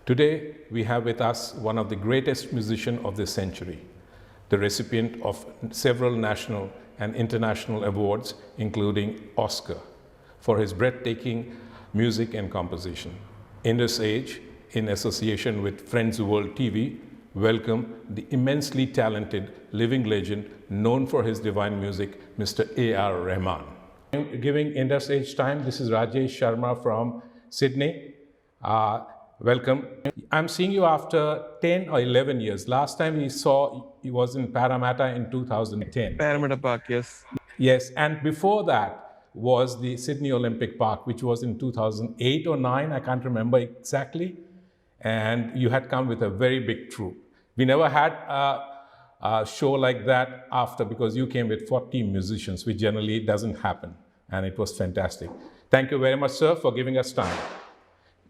Today, we have with us one of the greatest musicians of this century, the recipient of several national and international awards, including Oscar, for his breathtaking music and composition. IndusAge, in association with FriendsworldTV, welcome the immensely talented living legend known for his divine music, Mr. A.R. Rahman. Giving IndusAge time, this is Rajesh Sharma from Sydney. Welcome. I'm seeing you after 10 or 11 years. Last time we saw he was in Parramatta in 2010. Parramatta Park, yes. Yes, and before that was the Sydney Olympic Park, which was in 2008 or 9, I can't remember exactly. And you had come with a very big troupe. We never had a show like that after, because you came with 40 musicians, which generally doesn't happen. And it was fantastic. Thank you very much, sir, for giving us time.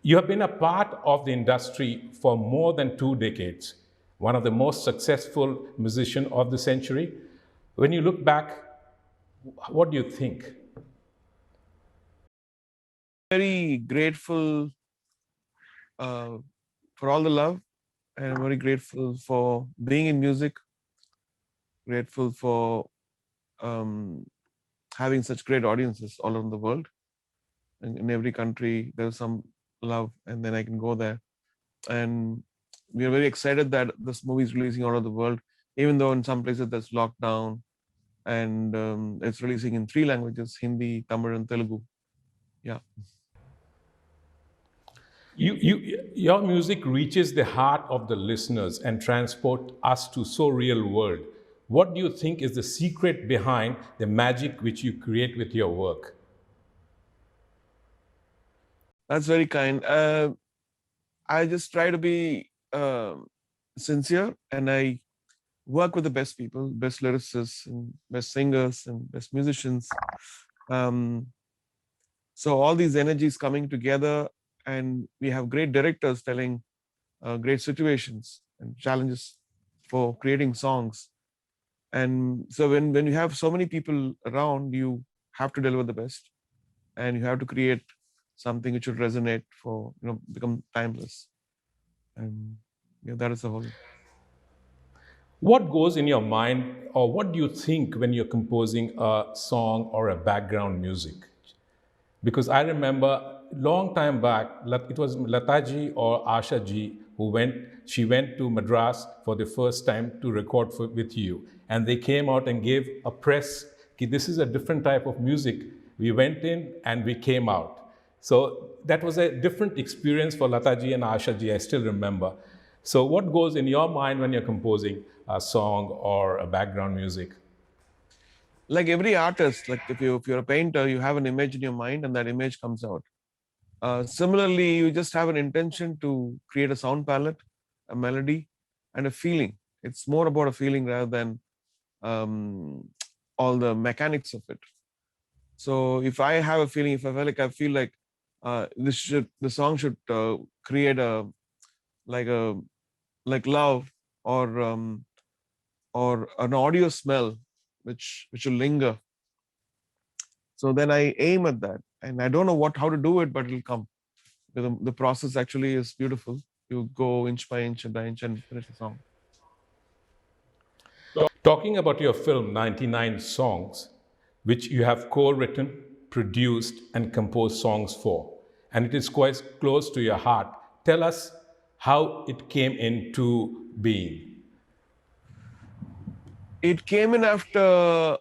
You have been a part of the industry for more than 2 decades, one of the most successful musicians of the century. When you look back, what do you think? Very grateful for all the love, and I'm very grateful for being in music, grateful for having such great audiences all around the world. In every country, there's some love, and then I can go there. And we are very excited that this movie is releasing all over the world, even though in some places there's lockdown, and it's releasing in 3 languages, Hindi, Tamil, and Telugu. Yeah. Your music reaches the heart of the listeners and transport us to so real world. What do you think is the secret behind the magic which you create with your work? That's very kind. I just try to be sincere, and I work with the best people, best lyricists, and best singers, and best musicians. So all these energies coming together, and we have great directors telling great situations and challenges for creating songs. And so when you have so many people around, you have to deliver the best, and you have to create something which should resonate for, become timeless. And that is the whole. What goes in your mind, or what do you think when you're composing a song or a background music? Because I remember long time back, it was Lataji or Asha ji she went to Madras for the first time to record with you. And they came out and gave a press, this is a different type of music. We went in and we came out. So that was a different experience for Lataji and Asha ji, I still remember. So what goes in your mind when you're composing a song or a background music? Like every artist, like if you're a painter, you have an image in your mind, and that image comes out. Similarly, you just have an intention to create a sound palette, a melody, and a feeling. It's more about a feeling rather than all the mechanics of it. So if I have a feeling, if I feel like the song should create a like love, or an audio smell which will linger. So then I aim at that, and I don't know how to do it, but it'll come. The process actually is beautiful. You go inch by inch and finish the song. Talking about your film, 99 Songs, which you have co-written, produced, and composed songs for, and it is quite close to your heart. Tell us how it came into being. It came in after,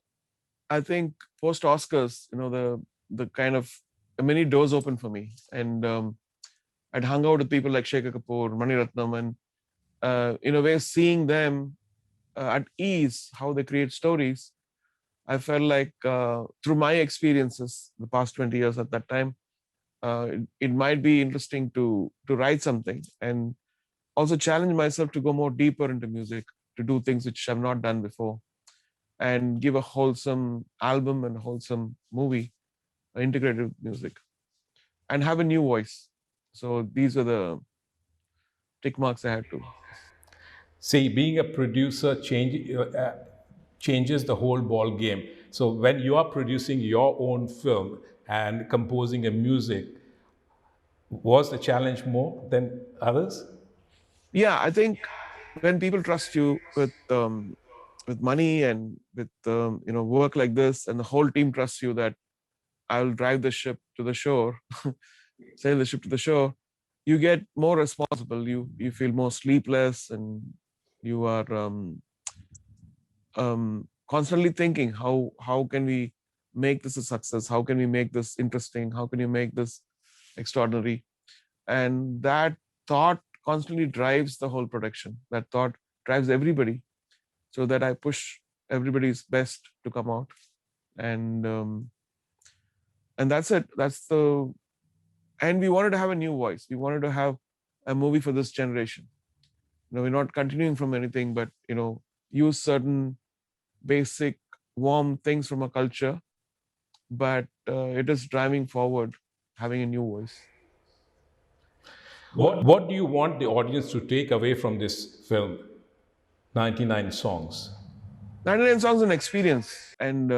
I think, post Oscars. The kind of many doors opened for me, and I'd hung out with people like Shekhar Kapoor, Mani Ratnam, and in a way, seeing them at ease, how they create stories, I felt like through my experiences the past 20 years at that time, it might be interesting to write something, and also challenge myself to go more deeper into music, to do things which I've not done before, and give a wholesome album and a wholesome movie, integrated music, and have a new voice. So these are the tick marks I had to. See, being a producer changes the whole ball game. So when you are producing your own film and composing a music, Was the challenge more than others? Yeah, I think when people trust you with money and with work like this, and the whole team trusts you that I'll drive the ship to the shore, sail the ship to the shore, you get more responsible. You feel more sleepless, and you are constantly thinking how can we make this a success? How can we make this interesting? How can you make this extraordinary? And that thought constantly drives the whole production. That thought drives everybody, so that I push everybody's best to come out. And that's it. That's the And we wanted to have a new voice. We wanted to have a movie for this generation. We're not continuing from anything, but use certain basic warm things from a culture, but it is driving forward, having a new voice. What do you want the audience to take away from this film, 99 Songs? 99 songs an experience, and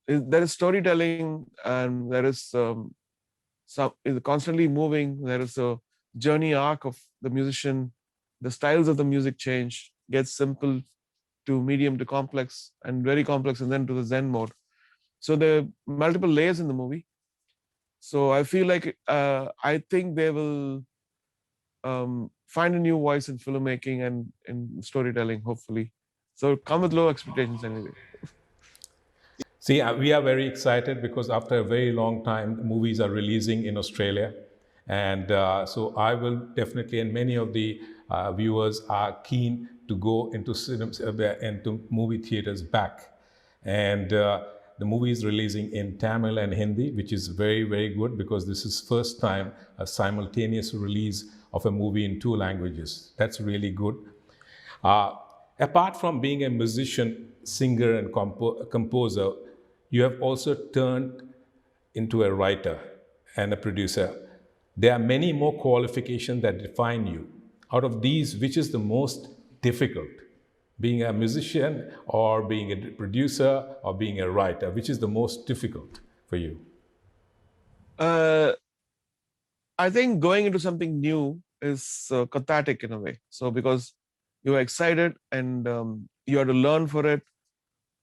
there is storytelling, and there is is constantly moving. There is a journey arc of the musician. The styles of the music change, gets simple to medium to complex, and very complex, and then to the Zen mode. So there are multiple layers in the movie. So I feel like I think they will find a new voice in filmmaking and in storytelling, hopefully. So come with low expectations anyway. See, we are very excited because after a very long time, movies are releasing in Australia. And so I will definitely, and many of the viewers are keen to go into cinemas, into movie theaters back. And the movie is releasing in Tamil and Hindi, which is very, very good because this is first time a simultaneous release of a movie in two languages. That's really good. Uh, Apart from being a musician, singer, and composer, you have also turned into a writer and a producer. There are many more qualifications that define you. Out of these, which is the most difficult? Being a musician, or being a producer, or being a writer? Which is the most difficult for you? Uh, I think going into something new is cathartic in a way. So because you're excited, and you have to learn for it,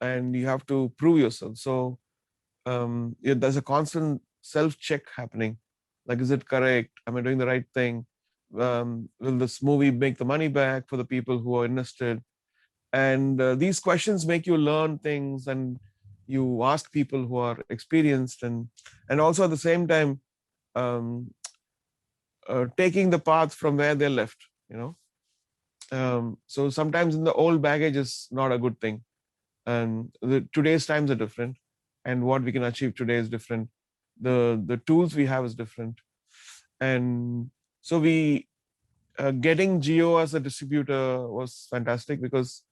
and you have to prove yourself. So there's a constant self-check happening. Like, is it correct? Am I doing the right thing? Will this movie make the money back for the people who are invested? And these questions make you learn things, and you ask people who are experienced, and also at the same time um, taking the path from where they left. So sometimes in the old baggage is not a good thing, and today's times are different, and what we can achieve today is different. The tools we have is different, and so we getting Geo as a distributor was fantastic because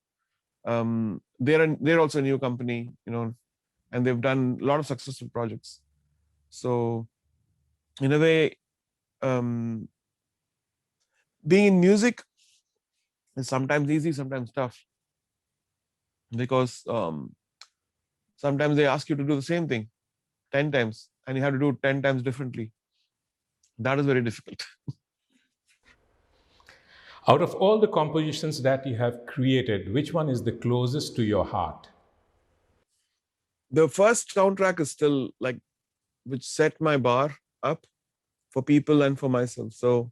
they're also a new company, and they've done a lot of successful projects. So in a way, um, being in music is sometimes easy, sometimes tough, because sometimes they ask you to do the same thing 10 times, and you have to do it 10 times differently. That is very difficult. Out of all the compositions that you have created, which one is the closest to your heart? The first soundtrack is still like, which set my bar up for people and for myself. So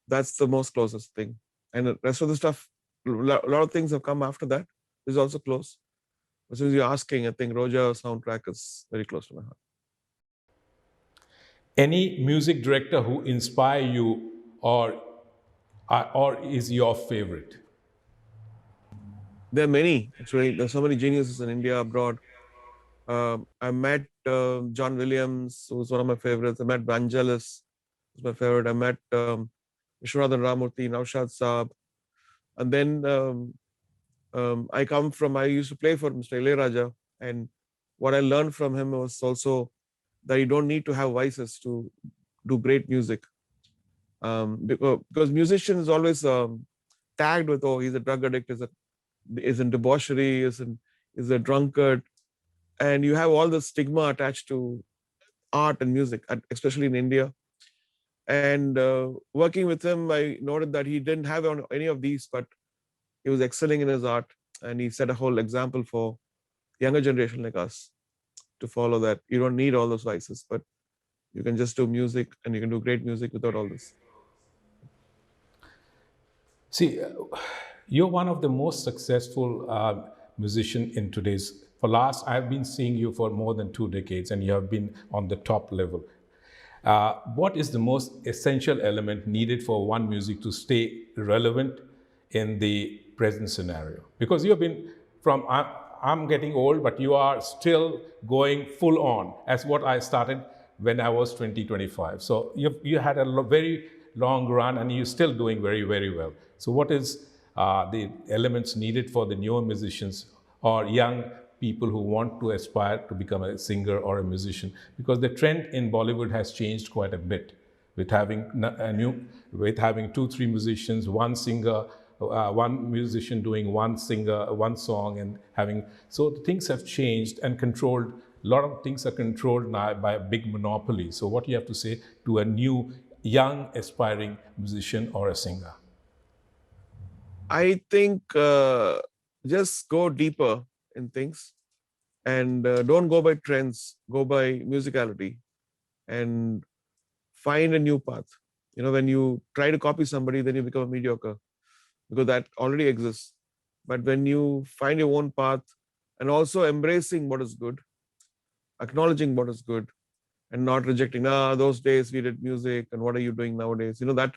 that's the most closest thing. And the rest of the stuff, a lot of things have come after that. Is also close. But since you're asking, I think Roja soundtrack is very close to my heart. Any music director who inspire you, or is your favorite? There are many, actually. There's so many geniuses in India, abroad. I met John Williams, who's one of my favorites. I met Vangelis, who's my favorite. I met Vishwanathan Ramurthy, Naushad Saab. And then I used to play for Mr. Ilayaraja, and what I learned from him was also that you don't need to have vices to do great music. Because musician is always tagged with, oh, he's a drug addict, is in debauchery, is a drunkard, and you have all the stigma attached to art and music, especially in India. And working with him, I noted that he didn't have any of these, but he was excelling in his art, and he set a whole example for younger generation like us to follow, that you don't need all those vices, but you can just do music, and you can do great music without all this. See, you're one of the most successful musician in today's. I've been seeing you for more than 2 decades, and you have been on the top level. What is the most essential element needed for one music to stay relevant in the present scenario? Because you've been I'm getting old, but you are still going full on as what I started when I was 25. So you had a very long run, and you're still doing very, very well. So what is the elements needed for the newer musicians or young people who want to aspire to become a singer or a musician? Because the trend in Bollywood has changed quite a bit, with having 2-3 musicians, one singer, one musician doing one song, and so things have changed and controlled. A lot of things are controlled now by a big monopoly. So what do you have to say to a new, young, aspiring musician or a singer? I think just go deeper in things, and don't go by trends, go by musicality, and find a new path. When you try to copy somebody, then you become a mediocre, because that already exists. But when you find your own path, and also embracing what is good, acknowledging what is good, and not rejecting, those days we did music, and what are you doing nowadays? That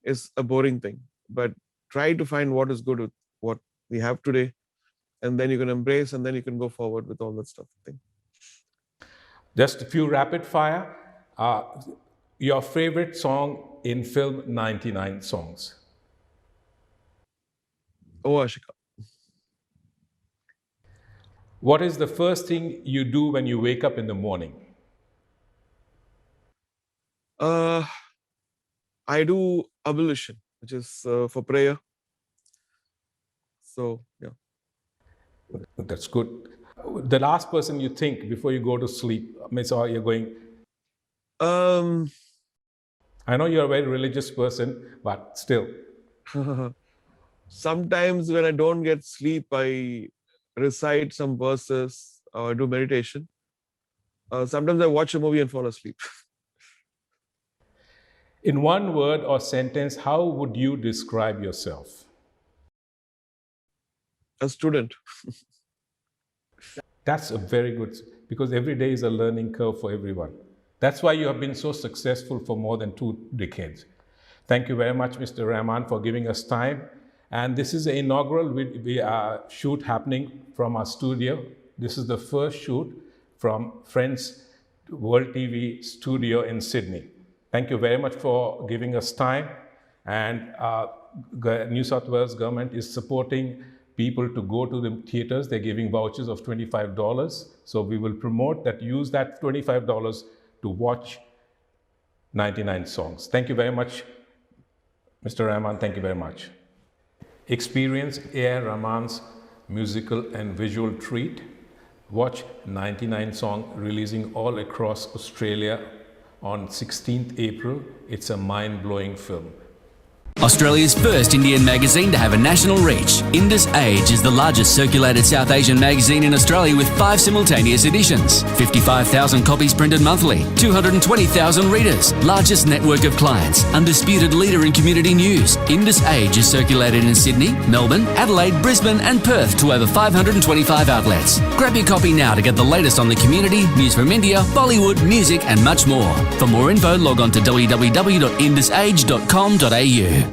is a boring thing. But try to find what is good with what we have today, and then you can embrace, and then you can go forward with all that stuff. Just a few rapid fire. Your favorite song in film 99 Songs? Oh, Ashika. What is the first thing you do when you wake up in the morning? I do ablution, which is for prayer. So, yeah. That's good. The last person you think before you go to sleep, or you're going... I know you're a very religious person, but still. Sometimes when I don't get sleep, I recite some verses or do meditation. Sometimes I watch a movie and fall asleep. In one word or sentence, how would you describe yourself? A student. That's a very good, because every day is a learning curve for everyone. That's why you have been so successful for more than 2 decades. Thank you very much, Mr. Rahman, for giving us time. And this is the inaugural shoot happening from our studio. This is the first shoot from Friends World TV studio in Sydney. Thank you very much for giving us time. And New South Wales government is supporting people to go to the theaters. They're giving vouchers of $25. So we will promote that, use that $25 to watch 99 songs. Thank you very much, Mr. Rahman. Thank you very much. Experience A.R. Rahman's musical and visual treat. Watch 99 Song releasing all across Australia on 16th April. It's a mind-blowing film. Australia's first Indian magazine to have a national reach, IndusAge is the largest circulated South Asian magazine in Australia with 5 simultaneous editions, 55,000 copies printed monthly, 220,000 readers, largest network of clients, undisputed leader in community news. IndusAge is circulated in Sydney, Melbourne, Adelaide, Brisbane and Perth to over 525 outlets. Grab your copy now to get the latest on the community, news from India, Bollywood, music and much more. For more info, log on to www.indusage.com.au.